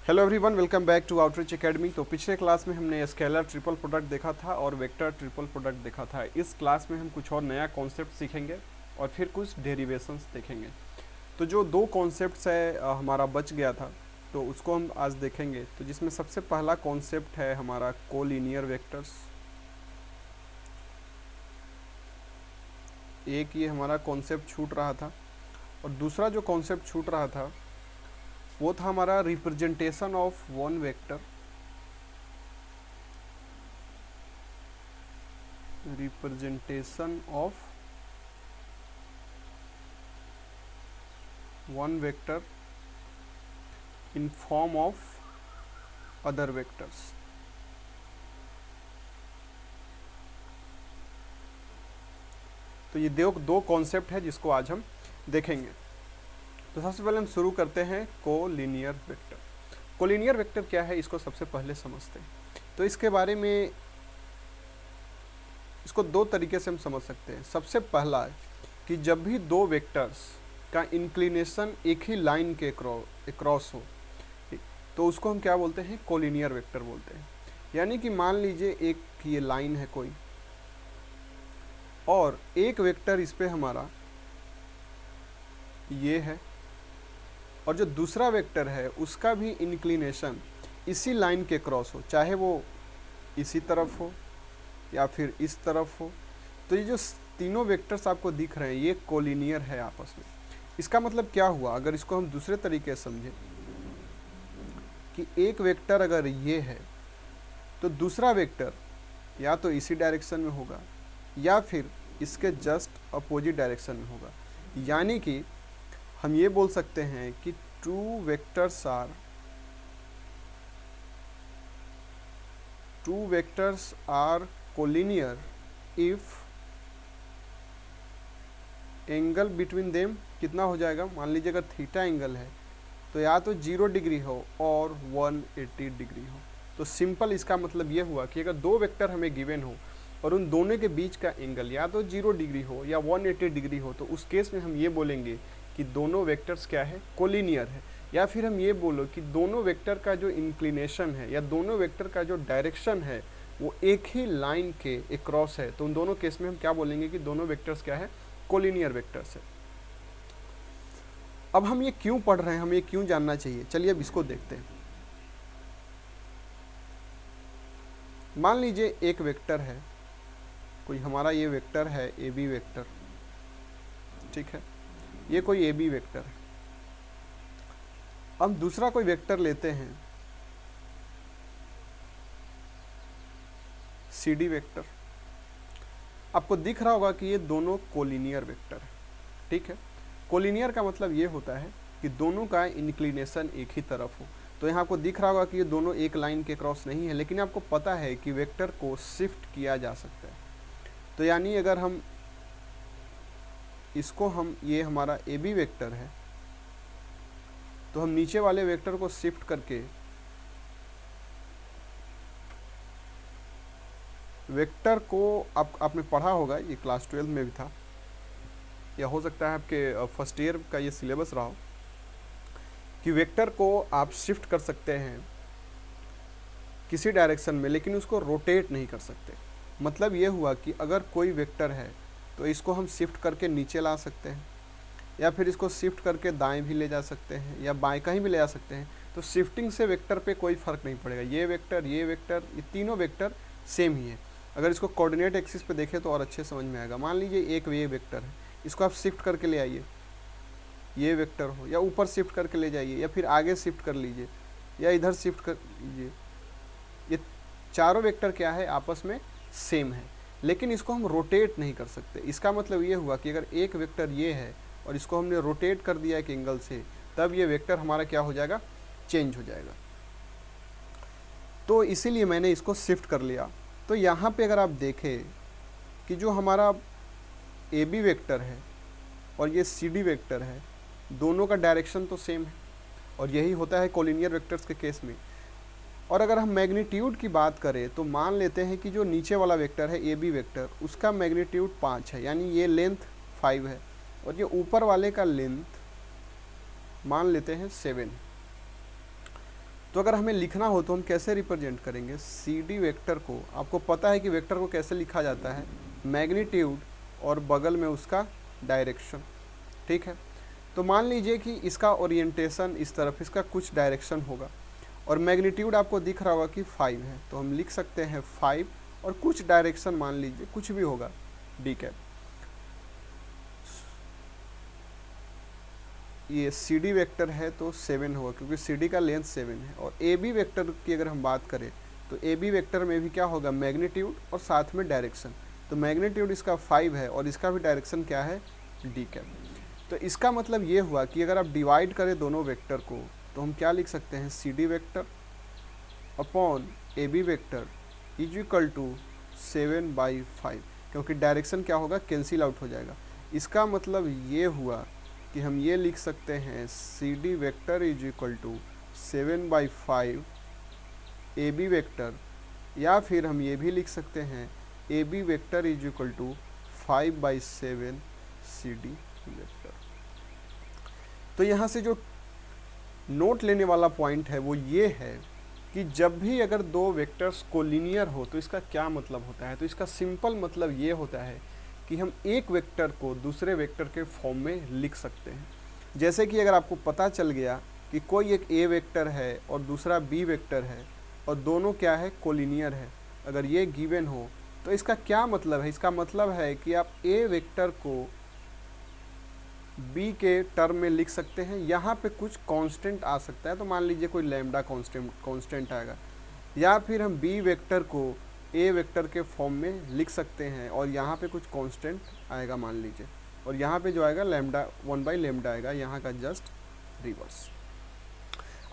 Hello everyone, welcome back to Outreach Academy. तो पिछले class में हमने स्केलर ट्रिपल प्रोडक्ट देखा था और वेक्टर ट्रिपल प्रोडक्ट देखा था। इस क्लास में हम कुछ और नया कॉन्सेप्ट सीखेंगे और फिर कुछ डेरिवेशंस देखेंगे। तो जो दो कॉन्सेप्ट्स है हमारा बच गया था, तो उसको हम आज देखेंगे। तो जिसमें सबसे पहला कॉन्सेप्ट है हमारा कोलिनियर वेक्टर्स। एक ये हमारा कॉन्सेप्ट छूट रहा था और दूसरा जो कॉन्सेप्ट छूट रहा था वो था हमारा representation of one vector. Representation of one vector in form of other vectors. तो ये दो कॉन्सेप्ट है जिसको आज हम देखेंगे। तो सबसे पहले हम शुरू करते हैं कोलिनियर वेक्टर। कोलिनियर वेक्टर क्या है, इसको सबसे पहले समझते हैं। तो इसके बारे में इसको दो तरीके से हम समझ सकते हैं। सबसे पहला है कि जब भी दो वेक्टर्स का इंक्लिनेशन एक ही लाइन के क्रॉस हो, तो उसको हम क्या बोलते हैं, कोलिनियर वेक्टर बोलते हैं। यानी कि मान लीजिए एक ये लाइन है कोई, और एक वेक्टर इस पे हमारा ये है, और जो दूसरा वेक्टर है उसका भी इंक्लिनेशन इसी लाइन के क्रॉस हो, चाहे वो इसी तरफ हो या फिर इस तरफ हो। तो ये जो तीनों वेक्टर्स आपको दिख रहे हैं ये कोलिनियर है आपस में। इसका मतलब क्या हुआ, अगर इसको हम दूसरे तरीके से समझें कि एक वेक्टर अगर ये है तो दूसरा वेक्टर या तो इसी डायरेक्शन में होगा या फिर इसके जस्ट अपोजिट डायरेक्शन में होगा। यानी कि हम ये बोल सकते हैं कि two vectors are collinear if angle between them कितना हो जाएगा। मान लीजिए अगर थीटा एंगल है तो या तो 0 डिग्री हो और 180 डिग्री हो। तो सिंपल इसका मतलब ये हुआ कि अगर दो वेक्टर हमें गिवन हो और उन दोनों के बीच का एंगल या तो 0 डिग्री हो या 180 डिग्री हो, तो उस केस में हम ये बोलेंगे कि दोनों वेक्टर्स क्या है, कोलिनियर है। या फिर हम ये बोलो कि दोनों वेक्टर का जो इंक्लिनेशन है या दोनों वेक्टर का जो डायरेक्शन है वो एक ही लाइन के अक्रॉस है। तो उन दोनों केस में हम क्या बोलेंगे कि दोनों वेक्टर्स क्या है, कोलिनियर वेक्टर्स है। अब हम ये क्यों पढ़ रहे हैं, हमें ये क्यों जानना चाहिए, चलिए अब इसको देखते हैं। मान लीजिए एक वेक्टर है कोई, हमारा ये वेक्टर है ए बी वेक्टर, ठीक है, ये कोई ए बी वेक्टर है। अब दूसरा कोई वेक्टर लेते हैं सी डी वेक्टर। आपको दिख रहा होगा कि ये दोनों कोलिनियर वेक्टर है, ठीक है। कोलिनियर का मतलब ये होता है कि दोनों का इंक्लिनेशन एक ही तरफ हो। तो यहाँ आपको दिख रहा होगा कि ये दोनों एक लाइन के क्रॉस नहीं है, लेकिन आपको पता है कि वेक्टर को शिफ्ट किया जा सकता है। तो यानी अगर हम इसको ये हमारा ए बी वेक्टर है, तो हम नीचे वाले वेक्टर को शिफ्ट करके वेक्टर को आपने पढ़ा होगा, ये क्लास 12 में भी था या हो सकता है आपके फर्स्ट ईयर का ये सिलेबस रहा हो, कि वेक्टर को आप शिफ्ट कर सकते हैं किसी डायरेक्शन में, लेकिन उसको रोटेट नहीं कर सकते। मतलब ये हुआ कि अगर कोई वेक्टर है तो इसको हम शिफ्ट करके नीचे ला सकते हैं या फिर इसको शिफ्ट करके दाएं भी ले जा सकते हैं या बाएं कहीं भी ले जा सकते हैं। तो शिफ्टिंग से वेक्टर पे कोई फ़र्क नहीं पड़ेगा। ये वेक्टर, ये तीनों वेक्टर सेम ही है। अगर इसको कोऑर्डिनेट एक्सिस पे देखें तो और अच्छे समझ में आएगा। मान लीजिए एक ये वेक्टर है, इसको आप शिफ्ट करके ले आइए, ये वेक्टर हो, या ऊपर शिफ्ट करके ले जाइए या फिर आगे शिफ्ट कर लीजिए या इधर शिफ्ट कर लीजिए। ये चारों वेक्टर क्या है, आपस में सेम है, लेकिन इसको हम रोटेट नहीं कर सकते। इसका मतलब ये हुआ कि अगर एक वेक्टर ये है और इसको हमने रोटेट कर दिया एक एंगल से, तब ये वेक्टर हमारा क्या हो जाएगा, चेंज हो जाएगा। तो इसीलिए मैंने इसको शिफ्ट कर लिया। तो यहाँ पे अगर आप देखें कि जो हमारा ए बी वेक्टर है और ये सी डी वेक्टर है, दोनों का डायरेक्शन तो सेम है, और यही होता है कोलिनियर वेक्टर्स के केस में। और अगर हम मैग्नीट्यूड की बात करें तो मान लेते हैं कि जो नीचे वाला वेक्टर है ए बी वेक्टर, उसका मैग्नीट्यूड 5 है, यानी ये लेंथ 5 है, और ये ऊपर वाले का लेंथ मान लेते हैं 7। तो अगर हमें लिखना हो तो हम कैसे रिप्रेजेंट करेंगे सी डी वेक्टर को? आपको पता है कि वेक्टर को कैसे लिखा जाता है, मैग्नीट्यूड और बगल में उसका डायरेक्शन, ठीक है। तो मान लीजिए कि इसका ओरिएंटेशन इस तरफ, इसका कुछ डायरेक्शन होगा और मैग्नीट्यूड आपको दिख रहा होगा कि 5 है, तो हम लिख सकते हैं 5 और कुछ डायरेक्शन मान लीजिए कुछ भी होगा डी कैप। ये सी डी वेक्टर है तो 7 होगा क्योंकि सी डी का लेंथ 7 है। और ए बी वेक्टर की अगर हम बात करें तो ए बी वेक्टर में भी क्या होगा, मैग्नीट्यूड और साथ में डायरेक्शन। तो मैग्नीट्यूड इसका 5 है और इसका भी डायरेक्शन क्या है, डी कैप। तो इसका मतलब ये हुआ कि अगर आप डिवाइड करें दोनों वेक्टर को तो हम क्या लिख सकते हैं, C D vector upon A B vector is equal to 7/5, क्योंकि डायरेक्शन क्या होगा, कैंसिल आउट हो जाएगा। इसका मतलब ये हुआ कि हम ये लिख सकते हैं C D vector is equal to 7/5 A B vector, या फिर हम ये भी लिख सकते हैं A B vector is equal to 5/7 C D vector. तो यहाँ से जो नोट लेने वाला पॉइंट है वो ये है कि जब भी अगर दो वेक्टर्स कोलिनियर हो तो इसका क्या मतलब होता है। तो इसका सिंपल मतलब ये होता है कि हम एक वेक्टर को दूसरे वेक्टर के फॉर्म में लिख सकते हैं। जैसे कि अगर आपको पता चल गया कि कोई एक ए वेक्टर है और दूसरा बी वेक्टर है और दोनों क्या है, कोलिनियर है, अगर ये गिवन हो तो इसका क्या मतलब है, इसका मतलब है कि आप ए वेक्टर को बी के टर्म में लिख सकते हैं। यहाँ पे कुछ कांस्टेंट आ सकता है, तो मान लीजिए कोई लैम्डा कांस्टेंट आएगा, या फिर हम बी वेक्टर को ए वेक्टर के फॉर्म में लिख सकते हैं और यहाँ पे कुछ कांस्टेंट आएगा मान लीजिए, और यहाँ पे जो आएगा लैम्डा 1/λ आएगा, यहाँ का जस्ट रिवर्स।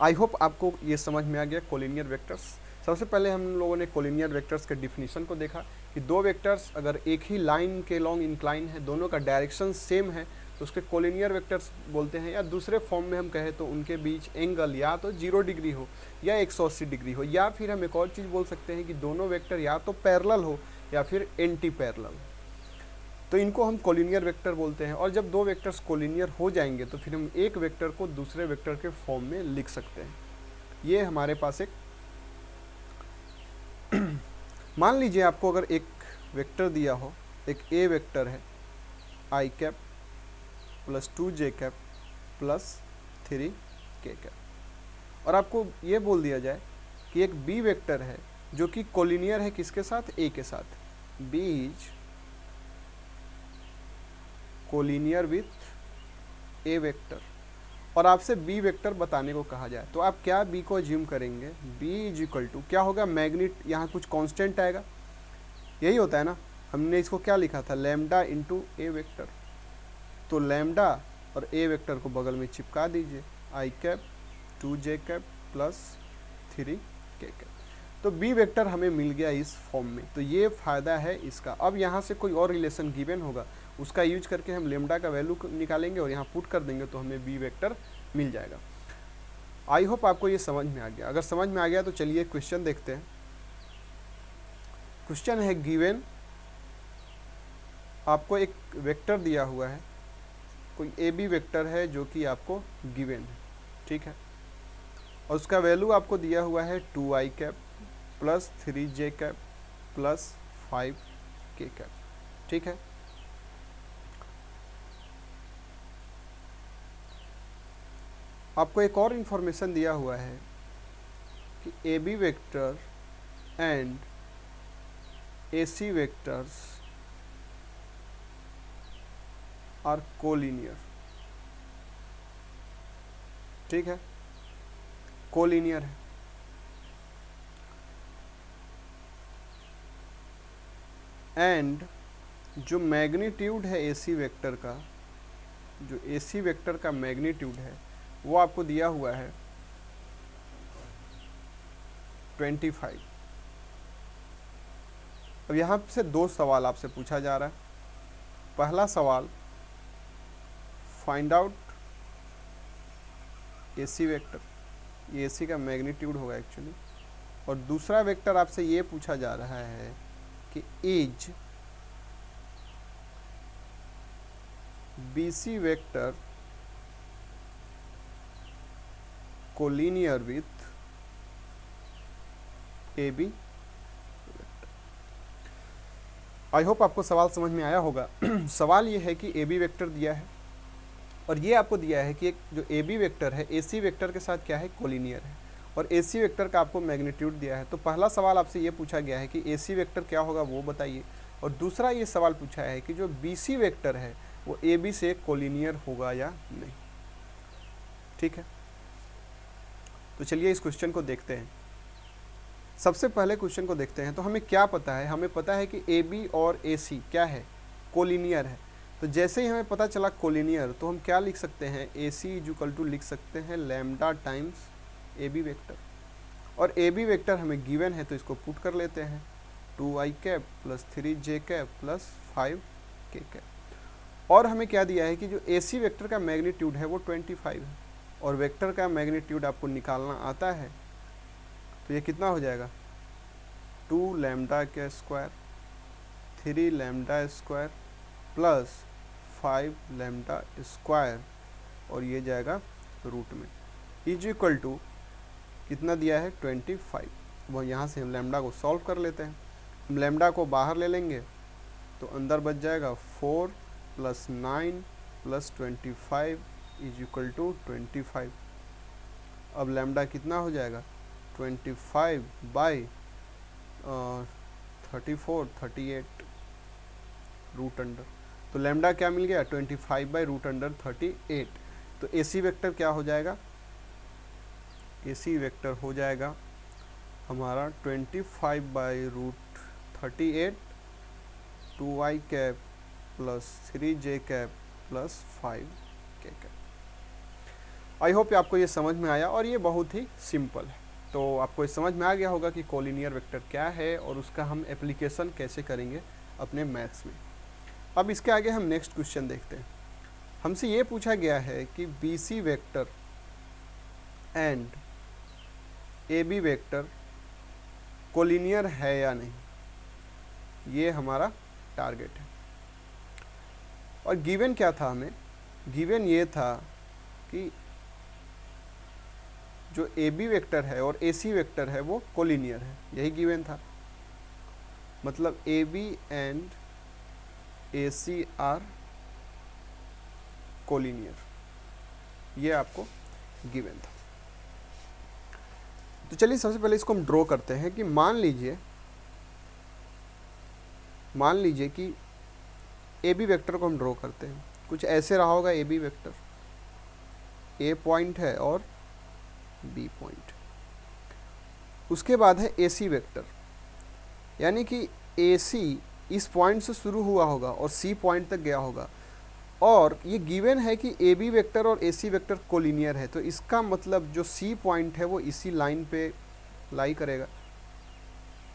आई होप आपको ये समझ में आ गया कोलिनियर वेक्टर्स। सबसे पहले हम लोगों ने कोलिनियर वेक्टर्स के डिफिनीशन को देखा कि दो वेक्टर्स अगर एक ही लाइन के लॉन्ग इंक्लाइन है, दोनों का डायरेक्शन सेम है, तो उसके कोलिनियर वेक्टर्स बोलते हैं। या दूसरे फॉर्म में हम कहें तो उनके बीच एंगल या तो 0 डिग्री हो या 180 डिग्री हो, या फिर हम एक और चीज़ बोल सकते हैं कि दोनों वेक्टर या तो पैरेलल हो या फिर एंटी पैरेलल, तो इनको हम कोलिनियर वेक्टर बोलते हैं। और जब दो वेक्टर्स कोलिनियर हो जाएंगे तो फिर हम एक वेक्टर को दूसरे वेक्टर के फॉर्म में लिख सकते हैं। ये हमारे पास एक मान लीजिए आपको अगर एक वेक्टर दिया हो, एक ए वेक्टर है I cap plus 2j cap plus 3k cap, और आपको ये बोल दिया जाए कि एक बी वेक्टर है जो कि कोलिनियर है किसके साथ, ए के साथ, B is collinear with A vector, और आपसे बी वेक्टर बताने को कहा जाए तो आप क्या बी को अज्यूम करेंगे, बी इज इक्वल टू क्या होगा, मैग्नेट, यहाँ कुछ कांस्टेंट आएगा, यही होता है ना। हमने इसको क्या लिखा था, लैम्डा इंटू ए वेक्टर, तो लैम्डा और ए वेक्टर को बगल में चिपका दीजिए, I cap 2j cap plus 3k cap, तो बी वेक्टर हमें मिल गया इस फॉर्म में। तो ये फ़ायदा है इसका। अब यहाँ से कोई और रिलेशन गिवन होगा, उसका यूज करके हम लेमडा का वैल्यू निकालेंगे और यहाँ पुट कर देंगे तो हमें बी वेक्टर मिल जाएगा। आई होप आपको ये समझ में आ गया। अगर समझ में आ गया तो चलिए क्वेश्चन देखते हैं। क्वेश्चन है गिवन, आपको एक वेक्टर दिया हुआ है, कोई ए बी वेक्टर है जो कि आपको गिवन है, ठीक है, और उसका वैल्यू आपको दिया हुआ है 2i cap plus 3j cap plus 5k cap, ठीक है। आपको एक और इंफॉर्मेशन दिया हुआ है कि A B vector and A C vectors are collinear, ठीक है, कोलिनियर है। एंड जो मैग्नीट्यूड है एसी वेक्टर का, जो एसी वेक्टर का मैग्नीट्यूड है वो आपको दिया हुआ है 25। अब यहाँ से दो सवाल आपसे पूछा जा रहा है। पहला सवाल, फाइंड आउट एसी वेक्टर, ये एसी का मैग्नीट्यूड होगा एक्चुअली, और दूसरा वेक्टर आपसे ये पूछा जा रहा है कि is B C vector collinear with A B. I hope आपको सवाल समझ में आया होगा। सवाल ये है कि ए बी वेक्टर दिया है और ये आपको दिया है कि एक जो ए बी वेक्टर है ए सी वेक्टर के साथ क्या है, कोलिनियर है, और ए सी वेक्टर का आपको मैग्नीट्यूड दिया है। तो पहला सवाल आपसे ये पूछा गया है कि ए सी वेक्टर क्या होगा वो बताइए, और दूसरा ये सवाल पूछा है कि जो बी सी वेक्टर है वो ए बी से कोलिनियर होगा या नहीं। ठीक है, तो चलिए इस क्वेश्चन को देखते हैं। सबसे पहले क्वेश्चन को देखते हैं। तो हमें क्या पता है, हमें पता है कि ए बी और ए सी क्या है, कोलिनियर है। तो जैसे ही हमें पता चला कोलिनियर, तो हम क्या लिख सकते हैं, A C is equal to लिख सकते हैं lambda times A B vector, और ए बी वेक्टर हमें गिवन है तो इसको पुट कर लेते हैं 2i cap plus 3j cap plus 5k cap. और हमें क्या दिया है कि जो ए सी वेक्टर का मैग्नीट्यूड है वो 25 है, और वेक्टर का मैग्नीट्यूड आपको निकालना आता है, तो ये कितना हो जाएगा 2 लैम्डा के square 3 lambda square plus 5 lambda square, और ये जाएगा रूट में, इज इक्वल टू कितना दिया है 25। वो यहाँ से हम लैम्डा को सॉल्व कर लेते हैं। हम लैम्डा को बाहर ले लेंगे तो अंदर बच जाएगा 4 plus 9 plus 25 is equal to 25। अब लैम्डा कितना हो जाएगा 25 बाई 34 38 रूट अंडर। तो लैम्डा क्या मिल गया 25 बाई रूट अंडर 38। तो ए सी वेक्टर क्या हो जाएगा, ए सी वेक्टर हो जाएगा हमारा 25 by root 38 2i cap plus 3j cap plus 5k cap. I hope आपको ये समझ में आया, और ये बहुत ही सिंपल है। तो आपको ये समझ में आ गया होगा कि कोलिनियर वेक्टर क्या है और उसका हम एप्लीकेशन कैसे करेंगे अपने मैथ्स में। अब इसके आगे हम नेक्स्ट क्वेश्चन देखते हैं। हमसे ये पूछा गया है कि B C vector and A B vector collinear है या नहीं, ये हमारा टारगेट है। और गिवन क्या था, हमें गिवन ये था कि जो ए बी वेक्टर है और ए सी वेक्टर है वो कोलिनियर है, यही गिवन था। मतलब A B and A C are collinear, ये आपको गिवन था। तो चलिए सबसे पहले इसको हम ड्रॉ करते हैं कि मान लीजिए कि ए बी वेक्टर को हम ड्रॉ करते हैं। कुछ ऐसे रहा होगा A B vector, A point है और बी पॉइंट। उसके बाद है ए सी वेक्टर, यानी कि ए सी इस पॉइंट से शुरू हुआ होगा और सी पॉइंट तक गया होगा, और ये गिवन है कि ए बी वेक्टर और ए सी वेक्टर कोलिनियर है। तो इसका मतलब जो सी पॉइंट है वो इसी लाइन पे लाई करेगा।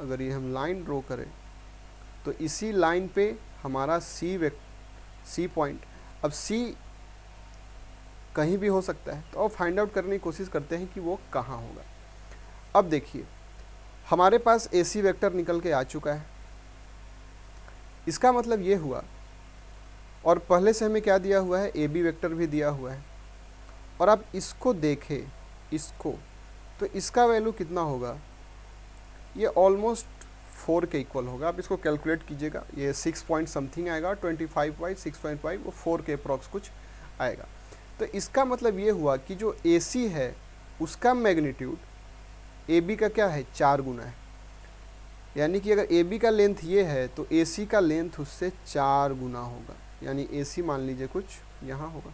अगर ये हम लाइन ड्रॉ करें तो इसी लाइन पे हमारा सी पॉइंट, अब सी कहीं भी हो सकता है, तो अब फाइंड आउट करने की कोशिश करते हैं कि वो कहाँ होगा। अब देखिए हमारे पास ए सी वेक्टर निकल के आ चुका है, इसका मतलब ये हुआ, और पहले से हमें क्या दिया हुआ है, ए बी वेक्टर भी दिया हुआ है। और आप इसको देखें, इसको, तो इसका वैल्यू कितना होगा, ये ऑलमोस्ट 4 के इक्वल होगा। आप इसको कैलकुलेट कीजिएगा, ये 6 पॉइंट समथिंग आएगा, 25 बाई 6.5 वो 4 के अप्रॉक्स कुछ आएगा। तो इसका मतलब ये हुआ कि जो ए सी है उसका मैग्नीट्यूड ए बी का क्या है, 4 गुना है। यानी कि अगर ए बी का लेंथ ये है तो ए सी का लेंथ उससे 4 गुना होगा। यानी ए सी मान लीजिए कुछ यहाँ होगा,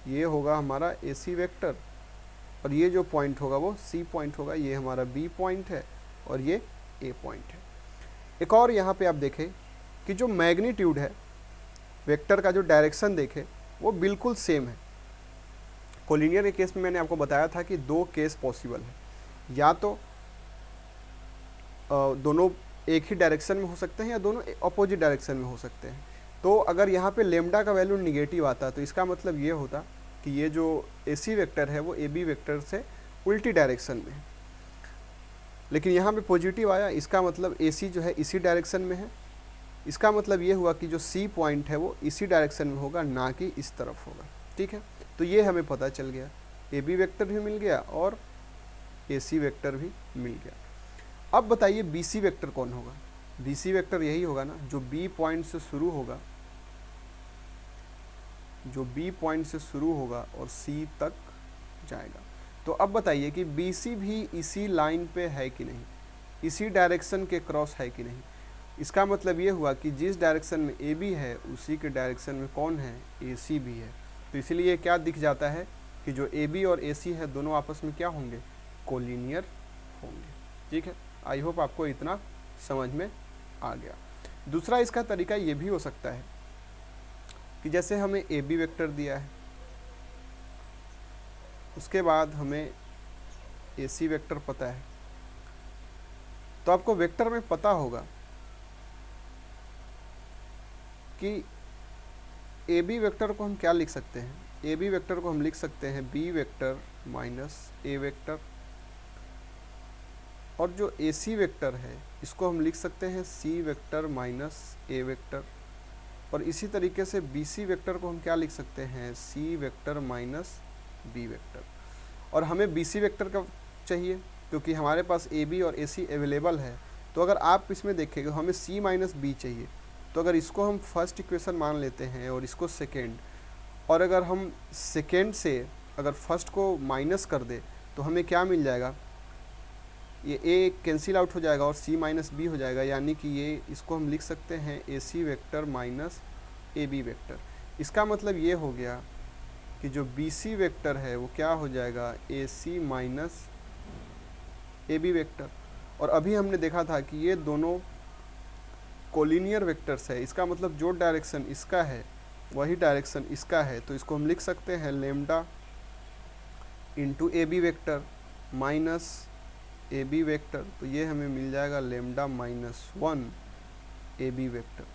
ये होगा हमारा ए सी वेक्टर, और ये जो पॉइंट होगा वो सी पॉइंट होगा, ये हमारा बी पॉइंट है और ये ए पॉइंट है। एक और यहाँ पे आप देखें कि जो मैग्नीट्यूड है वेक्टर का, जो डायरेक्शन देखें वो बिल्कुल सेम है। कोलिनियर के केस में मैंने आपको बताया था कि 2 केस पॉसिबल है, या तो दोनों एक ही डायरेक्शन में हो सकते हैं या दोनों अपोजिट डायरेक्शन में हो सकते हैं। तो अगर यहाँ पे लेम्डा का वैल्यू निगेटिव आता तो इसका मतलब ये होता कि ये जो ए सी वेक्टर है वो ए बी वेक्टर से उल्टी डायरेक्शन में है। लेकिन यहाँ पे पॉजिटिव आया, इसका मतलब ए सी जो है इसी डायरेक्शन में है। इसका मतलब ये हुआ कि जो सी पॉइंट है वो इसी डायरेक्शन में होगा, ना कि इस तरफ होगा। ठीक है, तो ये हमें पता चल गया, ए बी वेक्टर भी मिल गया और ए सी वेक्टर भी मिल गया। अब बताइए BC वेक्टर कौन होगा? BC वेक्टर यही होगा ना जो B पॉइंट से शुरू होगा, जो B पॉइंट से शुरू होगा और C तक जाएगा। तो अब बताइए कि BC भी इसी लाइन पे है कि नहीं, इसी डायरेक्शन के क्रॉस है कि नहीं। इसका मतलब ये हुआ कि जिस डायरेक्शन में AB है उसी के डायरेक्शन में कौन है, AC भी है। तो इसीलिए क्या दिख जाता है कि जो AB और AC है दोनों आपस में क्या होंगे, कोलिनियर होंगे। ठीक है, आई होप आपको इतना समझ में आ गया। दूसरा इसका तरीका ये भी हो सकता है कि जैसे हमें AB वेक्टर दिया है, उसके बाद हमें AC वेक्टर पता है, तो आपको वेक्टर में पता होगा कि AB वेक्टर को हम क्या लिख सकते हैं। AB वेक्टर को हम लिख सकते हैं B vector minus A vector, और जो AC वेक्टर है इसको हम लिख सकते हैं C vector minus A vector, और इसी तरीके से BC वेक्टर को हम क्या लिख सकते हैं, C vector minus B vector. और हमें BC वेक्टर का चाहिए क्योंकि हमारे पास AB और AC अवेलेबल है। तो अगर आप इसमें देखेंगे हमें C माइनस B चाहिए, तो अगर इसको हम फर्स्ट इक्वेशन मान लेते हैं और इसको सेकेंड, और अगर हम सेकेंड से अगर फर्स्ट को माइनस कर दे तो हमें क्या मिल जाएगा, ये A कैंसिल आउट हो जाएगा और C माइनस B हो जाएगा, यानी कि ये इसको हम लिख सकते हैं AC vector minus AB vector. इसका मतलब ये हो गया कि जो BC वेक्टर है वो क्या हो जाएगा, AC माइनस AB वेक्टर। और अभी हमने देखा था कि ये दोनों कोलिनियर वेक्टर्स है, इसका मतलब जो डायरेक्शन इसका है वही डायरेक्शन इसका है, तो इसको हम लिख सकते हैं lambda into AB vector minus AB vector, तो ये हमें मिल जाएगा लेम्डा माइनस 1 AB वेक्टर।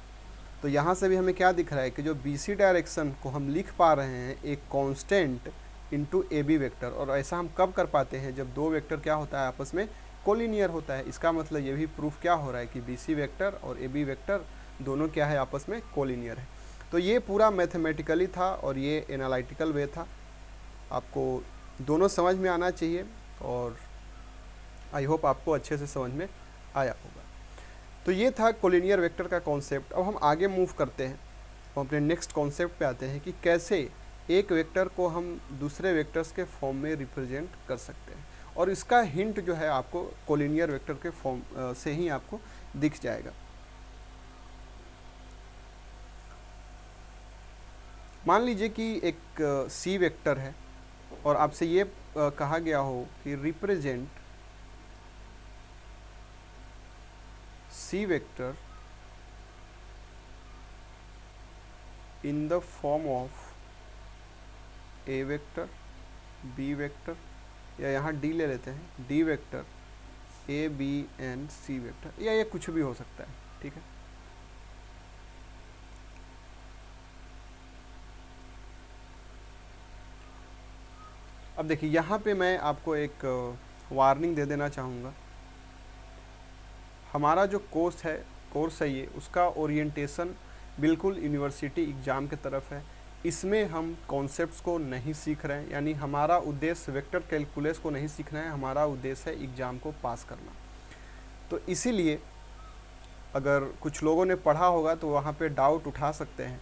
तो यहाँ से भी हमें क्या दिख रहा है कि जो BC डायरेक्शन को हम लिख पा रहे हैं एक कांस्टेंट इंटू AB वेक्टर, और ऐसा हम कब कर पाते हैं, जब दो वेक्टर क्या होता है आपस में कोलिनियर होता है। इसका मतलब ये भी प्रूफ क्या हो रहा है कि BC वेक्टर और AB वेक्टर दोनों क्या है, आपस में कोलिनियर है। तो ये पूरा मैथमेटिकली था और ये एनालिटिकल वे था, आपको दोनों समझ में आना चाहिए और आई होप आपको अच्छे से समझ में आया होगा। तो ये था कोलिनियर वेक्टर का कॉन्सेप्ट। अब हम आगे मूव करते हैं, हम अपने नेक्स्ट कॉन्सेप्ट पे आते हैं कि कैसे एक वेक्टर को हम दूसरे वेक्टर्स के फॉर्म में रिप्रेजेंट कर सकते हैं, और इसका हिंट जो है आपको कोलिनियर वेक्टर के फॉर्म से ही आपको दिख जाएगा। मान लीजिए कि एक C वेक्टर है और आपसे ये कहा गया हो कि represent C vector in the form of A vector, B vector, या यहाँ D ले लेते हैं, D vector, A, B and C vector, या ये कुछ भी हो सकता है। ठीक है, अब देखिए यहाँ पे मैं आपको एक वार्निंग दे देना चाहूँगा। हमारा जो कोर्स है ये, उसका ओरिएंटेशन बिल्कुल यूनिवर्सिटी एग्ज़ाम की तरफ है। इसमें हम कॉन्सेप्ट्स को नहीं सीख रहे हैं, यानी हमारा उद्देश्य वेक्टर कैलकुलस को नहीं सीखना है, हमारा उद्देश्य है एग्ज़ाम को पास करना। तो इसीलिए अगर कुछ लोगों ने पढ़ा होगा तो वहाँ पे डाउट उठा सकते हैं।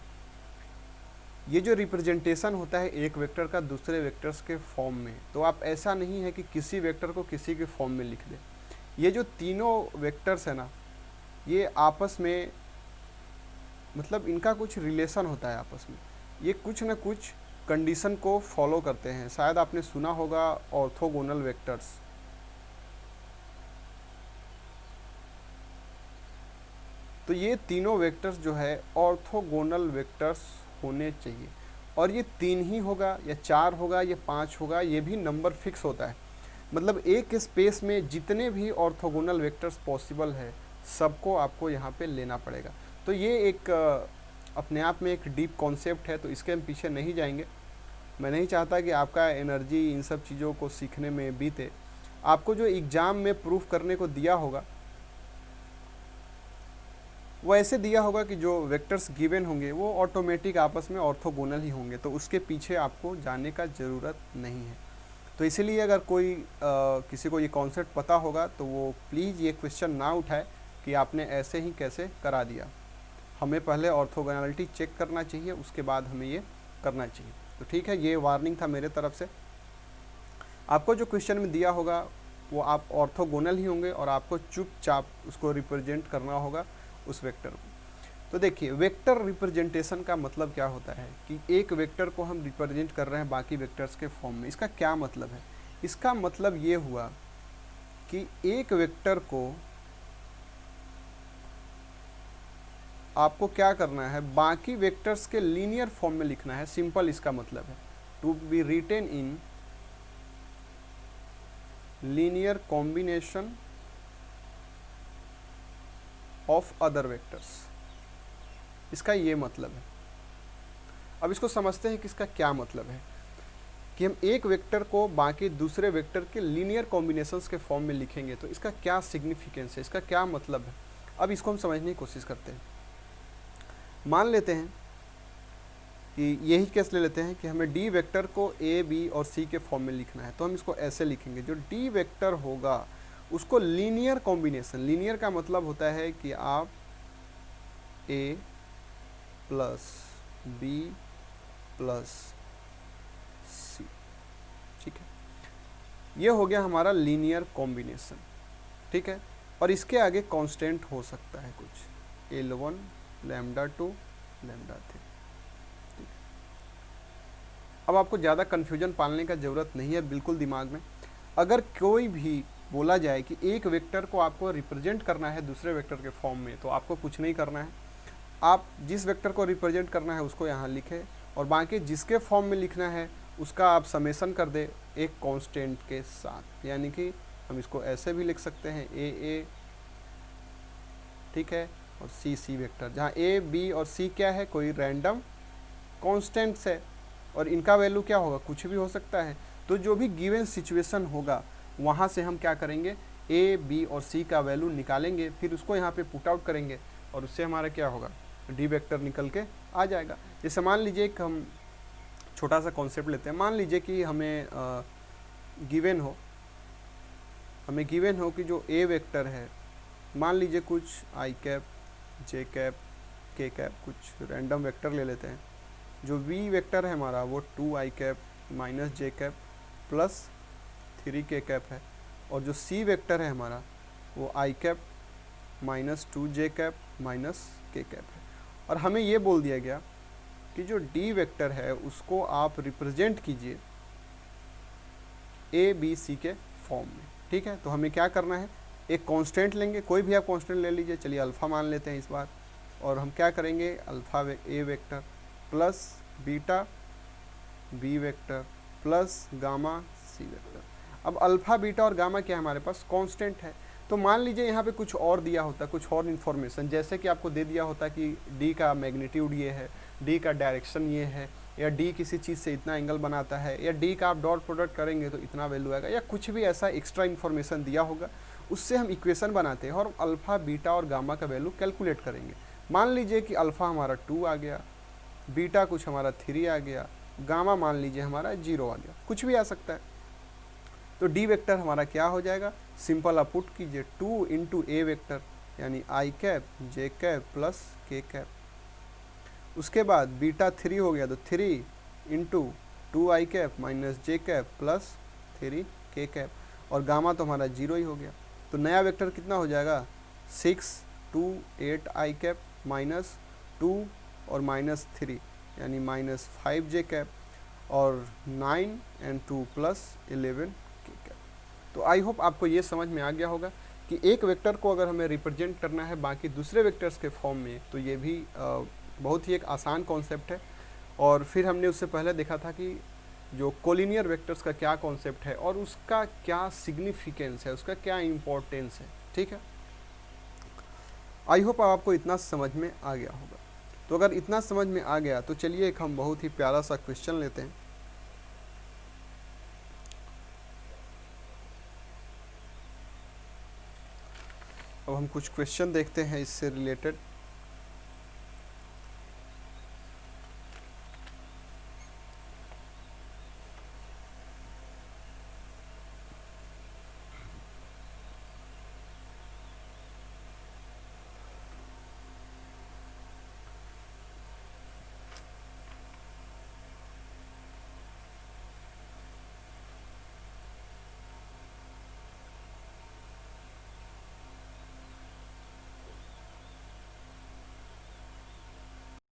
ये जो रिप्रेजेंटेशन होता है एक वेक्टर का दूसरे वेक्टर्स के फॉर्म में, तो आप ऐसा नहीं है कि किसी वेक्टर को किसी के फॉर्म में लिख दें। ये जो तीनों वेक्टर्स है ना, ये आपस में मतलब इनका कुछ रिलेशन होता है आपस में, ये कुछ न कुछ कंडीशन को फॉलो करते हैं। शायद आपने सुना होगा ऑर्थोगोनल वेक्टर्स। तो ये तीनों वेक्टर्स जो है ऑर्थोगोनल वेक्टर्स होने चाहिए, और ये 3 ही होगा या 4 होगा या 5 होगा, ये भी नंबर फिक्स होता है। मतलब एक स्पेस में जितने भी ऑर्थोगोनल वेक्टर्स पॉसिबल है सबको आपको यहाँ पे लेना पड़ेगा। तो ये एक अपने आप में एक डीप कॉन्सेप्ट है, तो इसके हम पीछे नहीं जाएंगे। मैं नहीं चाहता कि आपका एनर्जी इन सब चीज़ों को सीखने में बीते। आपको जो एग्ज़ाम में प्रूफ करने को दिया होगा वो ऐसे दिया होगा कि जो वेक्टर्स गिवन होंगे वो ऑटोमेटिक आपस में ऑर्थोगोनल ही होंगे, तो उसके पीछे आपको जाने का ज़रूरत नहीं है। तो इसीलिए अगर कोई किसी को ये कॉन्सेप्ट पता होगा तो वो प्लीज़ ये क्वेश्चन ना उठाए कि आपने ऐसे ही कैसे करा दिया। हमें पहले ऑर्थोगोनैलिटी चेक करना चाहिए, उसके बाद हमें ये करना चाहिए। तो ठीक है, ये वार्निंग था मेरे तरफ से। आपको जो क्वेश्चन में दिया होगा वो आप ऑर्थोगोनल ही होंगे और आपको चुपचाप उसको रिप्रेजेंट करना होगा उस वेक्टर को। तो देखिए, वेक्टर रिप्रेजेंटेशन का मतलब क्या होता है कि एक वेक्टर को हम रिप्रेजेंट कर रहे हैं बाकी वेक्टर्स के फॉर्म में। इसका क्या मतलब है? इसका मतलब ये हुआ कि एक वेक्टर को आपको क्या करना है, बाकी वेक्टर्स के लीनियर फॉर्म में लिखना है। सिंपल इसका मतलब है, to be written in linear combination of other vectors. इसका ये मतलब है। अब इसको समझते हैं कि इसका क्या मतलब है कि हम एक वेक्टर को बाकी दूसरे वेक्टर के लीनियर कॉम्बिनेशंस के फॉर्म में लिखेंगे तो इसका क्या सिग्निफिकेंस है, इसका क्या मतलब है। अब इसको हम समझने की कोशिश करते हैं। मान लेते हैं कि यही केस ले लेते हैं कि हमें डी वेक्टर को ए, बी और सी के फॉर्म में लिखना है। तो हम इसको ऐसे लिखेंगे, जो डी वेक्टर होगा उसको लीनियर कॉम्बिनेशन, लीनियर का मतलब होता है कि आप ए प्लस बी प्लस सी, ठीक है, ये हो गया हमारा लीनियर कॉम्बिनेशन, ठीक है। और इसके आगे कांस्टेंट हो सकता है कुछ L1 λ2 λ3। अब आपको ज़्यादा कन्फ्यूजन पालने का ज़रूरत नहीं है, बिल्कुल दिमाग में अगर कोई भी बोला जाए कि एक वेक्टर को आपको रिप्रेजेंट करना है दूसरे वेक्टर के फॉर्म में, तो आपको कुछ नहीं करना है। आप जिस वेक्टर को रिप्रेजेंट करना है उसको यहाँ लिखें और बाकी जिसके फॉर्म में लिखना है उसका आप समेसन कर दे एक कांस्टेंट के साथ। यानी कि हम इसको ऐसे भी लिख सकते हैं ए, ठीक है, और सी वेक्टर, जहाँ ए, बी और सी क्या है, कोई रैंडम कांस्टेंट्स है और इनका वैल्यू क्या होगा, कुछ भी हो सकता है। तो जो भी गिवन सिचुएशन होगा वहाँ से हम क्या करेंगे, ए, बी और सी का वैल्यू निकालेंगे, फिर उसको यहाँ पे पुट आउट करेंगे और उससे हमारा क्या होगा, डी वेक्टर निकल के आ जाएगा। जैसे मान लीजिए कि हम छोटा सा कॉन्सेप्ट लेते हैं। मान लीजिए कि हमें गिवन हो कि जो ए वेक्टर है, मान लीजिए कुछ आई कैप, जे कैप, के कैप, कुछ रैंडम वेक्टर ले लेते हैं। जो वी वेक्टर है हमारा वो 2 आई कैप माइनस जे कैप प्लस 3 के कैप है, और जो सी वेक्टर है हमारा वो आई कैप माइनस 2 जे कैप माइनस के कैप है। और हमें ये बोल दिया गया कि जो डी वेक्टर है उसको आप रिप्रेजेंट कीजिए ए, बी, सी के फॉर्म में, ठीक है। तो हमें क्या करना है, एक कांस्टेंट लेंगे, कोई भी आप कांस्टेंट ले लीजिए, चलिए अल्फ़ा मान लेते हैं इस बार, और हम क्या करेंगे, alpha A vector plus beta B vector plus gamma C vector. अब अल्फ़ा, बीटा और गामा क्या है, हमारे पास कांस्टेंट है। तो मान लीजिए यहाँ पे कुछ और दिया होता, कुछ और इन्फॉर्मेशन, जैसे कि आपको दे दिया होता कि डी का मैग्नीट्यूड ये है, डी का डायरेक्शन ये है, या डी किसी चीज़ से इतना एंगल बनाता है, या डी का आप डॉट प्रोडक्ट करेंगे तो इतना वैल्यू आएगा, या कुछ भी ऐसा एक्स्ट्रा इन्फॉर्मेशन दिया होगा, उससे हम इक्वेशन बनाते हैं और अल्फ़ा, बीटा और गामा का वैल्यू कैलकुलेट करेंगे। मान लीजिए कि अल्फ़ा हमारा 2 आ गया, बीटा कुछ हमारा 3 आ गया, गामा मान लीजिए हमारा 0 आ गया, कुछ भी आ सकता है। तो डी वेक्टर हमारा क्या हो जाएगा, सिंपल आप पुट कीजिए 2 इंटू ए वेक्टर यानी आई कैप जे कैप प्लस के कैप। उसके बाद बीटा 3 हो गया तो 3 इंटू 2 आई कैप माइनस जे कैप प्लस 3 के कैप, और गामा तो हमारा 0 ही हो गया। तो नया वेक्टर कितना हो जाएगा, 6 2 8 आई कैप माइनस 2 और माइनस 3 यानी माइनस 5 जे कैप, और 9 एंड 2 प्लस 11 के कैप। तो आई होप आपको ये समझ में आ गया होगा कि एक वेक्टर को अगर हमें रिप्रेजेंट करना है बाकी दूसरे वेक्टर्स के फॉर्म में, तो ये भी बहुत ही एक आसान कॉन्सेप्ट है। और फिर हमने उससे पहले देखा था कि जो कोलिनियर वेक्टर्स का क्या कॉन्सेप्ट है और उसका क्या सिग्निफिकेंस है, उसका क्या इम्पोर्टेंस है, ठीक है। आई होप आपको इतना समझ में आ गया होगा। तो अगर इतना समझ में आ गया तो चलिए एक हम बहुत ही प्यारा सा क्वेश्चन लेते हैं। अब हम कुछ क्वेश्चन देखते हैं इससे रिलेटेड।